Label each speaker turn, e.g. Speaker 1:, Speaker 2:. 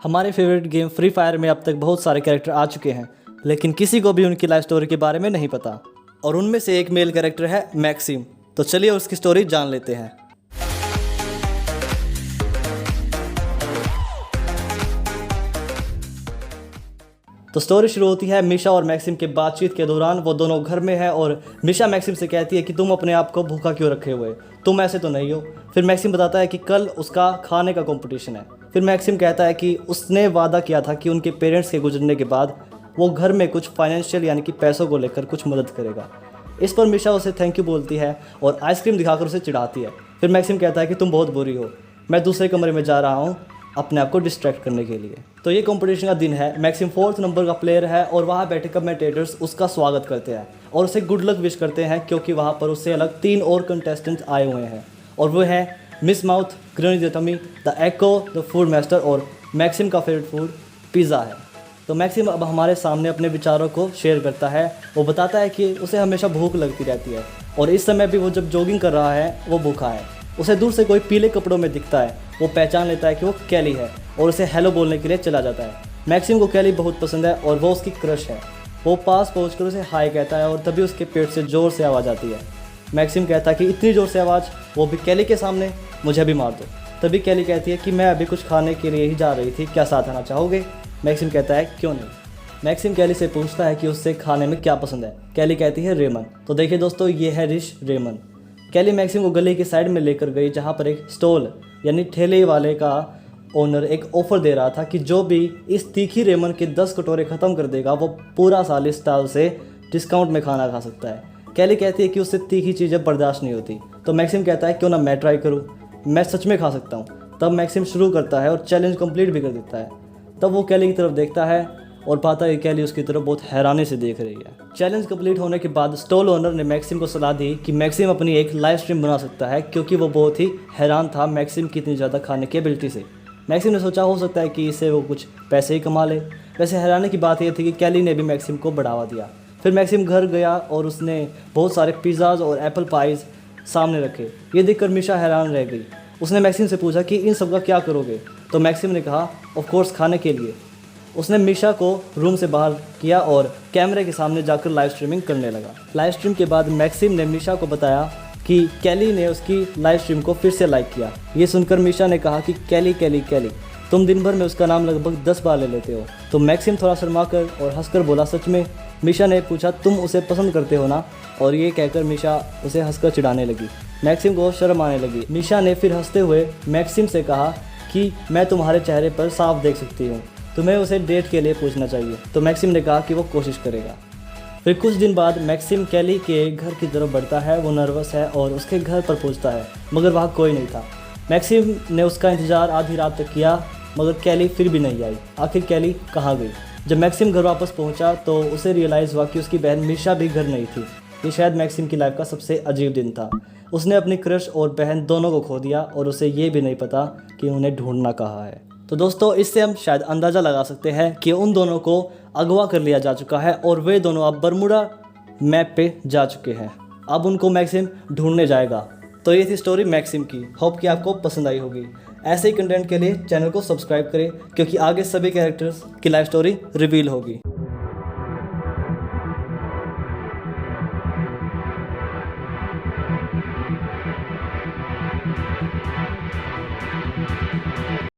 Speaker 1: हमारे favourite game free fire में अब तक बहुत सारे कैरेक्टर आ चुके हैं, लेकिन किसी को भी उनकी लाइफ स्टोरी के बारे में नहीं पता। और उनमें से एक मेल कैरेक्टर है मैक्सिम। तो चलिए उसकी स्टोरी जान लेते हैं। तो स्टोरी शुरू होती है मिशा और मैक्सिम के बातचीत के दौरान। वो दोनों घर में है और मिशा मैक्सिम से कहती है कि तुम अपने आप को भूखा क्यों रखे हुए, तुम ऐसे तो नहीं हो। फिर मैक्सिम बताता है कि कल उसका खाने का कंपटीशन है। फिर मैक्सिम कहता है कि उसने वादा किया था कि उनके पेरेंट्स के गुजरने के बाद वो घर में कुछ फाइनेंशियल यानी कि पैसों को लेकर कुछ मदद करेगा। इस पर मिशा उसे थैंक यू बोलती है और आइसक्रीम दिखाकर उसे चिढ़ाती है। फिर मैक्सिम कहता है कि तुम बहुत बुरी हो, मैं दूसरे कमरे में जा रहा हूँ अपने आप को डिस्ट्रैक्ट करने के लिए। तो ये कंपटीशन का दिन है। मैक्सिम 4th नंबर का प्लेयर है और वहाँ बैठे कमेंटेटर्स उसका स्वागत करते हैं और उसे गुड लक विश करते हैं, क्योंकि वहाँ पर उससे अलग 3 और कंटेस्टेंट्स आए हुए हैं और वो है Miss Mouth, Granny the Tummy, the Echo, the Food Master और मैक्सिम का फेवरेट फूड पिज़्ज़ा है। तो मैक्सिम अब हमारे सामने अपने विचारों को शेयर करता है। वो बताता है कि उसे हमेशा भूख लगती रहती है और इस समय भी वो जब जॉगिंग कर रहा है वो भूखा है। उसे दूर से कोई पीले कपड़ों में दिखता है। वो पहचान लेता है कि वो कैली है और उसे हेलो बोलने के लिए चला जाता है। मैक्सिम को कैली बहुत पसंद है और वो उसकी क्रश है। वो पास पहुंचकर उसे हाय कहता है और तभी उसके पेट से ज़ोर से आवाज़ आती है। मैक्सिम कहता है कि इतनी ज़ोर से आवाज़, वो भी कैली के सामने, मुझे अभी मार दो। तभी कैली कहती है कि मैं अभी कुछ खाने के लिए ही जा रही थी, क्या साथ आना चाहोगे? मैक्सिम कहता है क्यों नहीं। मैक्सिम कैली से पूछता है कि उससे खाने में क्या पसंद है। कैली कहती है रेमन। तो देखिए दोस्तों, ये है डिश रेमन। कैली मैक्सिम को गली की साइड में लेकर गई, जहाँ पर एक स्टॉल यानी ठेले वाले का ओनर एक ऑफ़र दे रहा था कि जो भी इस तीखी रेमन के 10 कटोरे ख़त्म कर देगा वो पूरा साल इस स्टॉल से डिस्काउंट में खाना खा सकता है। कैली कहती है कि उससे तीखी चीज़ें बर्दाश्त नहीं होती। तो मैक्सिम कहता है क्यों ना मैं ट्राई करूँ, मैं सच में खा सकता हूँ। तब मैक्सिम शुरू करता है और चैलेंज कंप्लीट भी कर देता है। तब वो कैली की तरफ देखता है और पाता है कि कैली उसकी तरफ बहुत हैरानी से देख रही है। चैलेंज कंप्लीट होने के बाद स्टॉल ओनर ने मैक्सिम को सलाह दी कि मैक्सिम अपनी एक लाइव स्ट्रीम बना सकता है, क्योंकि वो बहुत ही हैरान था मैक्सिम की इतनी ज़्यादा खाने की एबिलिटी से। मैक्सिम ने सोचा हो सकता है कि इससे वो कुछ पैसे ही कमा ले। वैसे हैरानी की बात यह थी कि कैली ने भी मैक्सिम को बढ़ावा दिया। फिर मैक्सिम घर गया और उसने बहुत सारे पिज़्ज़ाज और एप्पल पाइज़ सामने रखे। ये देखकर मिशा हैरान रह गई। उसने मैक्सिम से पूछा कि इन सब का क्या करोगे? तो मैक्सिम ने कहा ऑफ कोर्स खाने के लिए। उसने मिशा को रूम से बाहर किया और कैमरे के सामने जाकर लाइव स्ट्रीमिंग करने लगा। लाइव स्ट्रीम के बाद मैक्सिम ने मिशा को बताया कि कैली ने उसकी लाइव स्ट्रीम को फिर से लाइक किया। ये सुनकर मिशा ने कहा कि कैली कैली कैली, तुम दिन भर में उसका नाम लगभग 10 बार ले लेते हो। तो मैक्सिम थोड़ा शर्मा कर और हंसकर बोला सच में? मिशा ने पूछा तुम उसे पसंद करते हो ना? और ये कहकर मिशा उसे हंसकर चिढ़ाने लगी। मैक्सिम को शर्म आने लगी। मिशा ने फिर हंसते हुए मैक्सिम से कहा कि मैं तुम्हारे चेहरे पर साफ देख सकती हूँ, तुम्हें उसे डेट के लिए पूछना चाहिए। तो मैक्सिम ने कहा कि वो कोशिश करेगा। फिर कुछ दिन बाद मैक्सिम कैली के घर की तरफ बढ़ता है। वो नर्वस है और उसके घर पर पहुंचता है, मगर वहाँ कोई नहीं था। मैक्सिम ने उसका इंतज़ार आधी रात तक किया, मगर कैली फिर भी नहीं आई। आखिर कैली कहाँ गई? जब मैक्सिम घर वापस पहुँचा तो उसे रियलाइज़ हुआ कि उसकी बहन मिशा भी घर नहीं थी। ये शायद मैक्सिम की लाइफ का सबसे अजीब दिन था। उसने अपनी क्रश और बहन दोनों को खो दिया और उसे ये भी नहीं पता कि उन्हें ढूंढना कहाँ है। तो दोस्तों, इससे हम शायद अंदाज़ा लगा सकते हैं कि उन दोनों को अगवा कर लिया जा चुका है और वे दोनों अब बरमुडा मैप पे जा चुके हैं। अब उनको मैक्सिम ढूंढने जाएगा। तो ये थी स्टोरी मैक्सिम की। होप कि आपको पसंद आई होगी। ऐसे ही कंटेंट के लिए चैनल को सब्सक्राइब करें, क्योंकि आगे सभी कैरेक्टर्स की लाइफ स्टोरी रिवील होगी।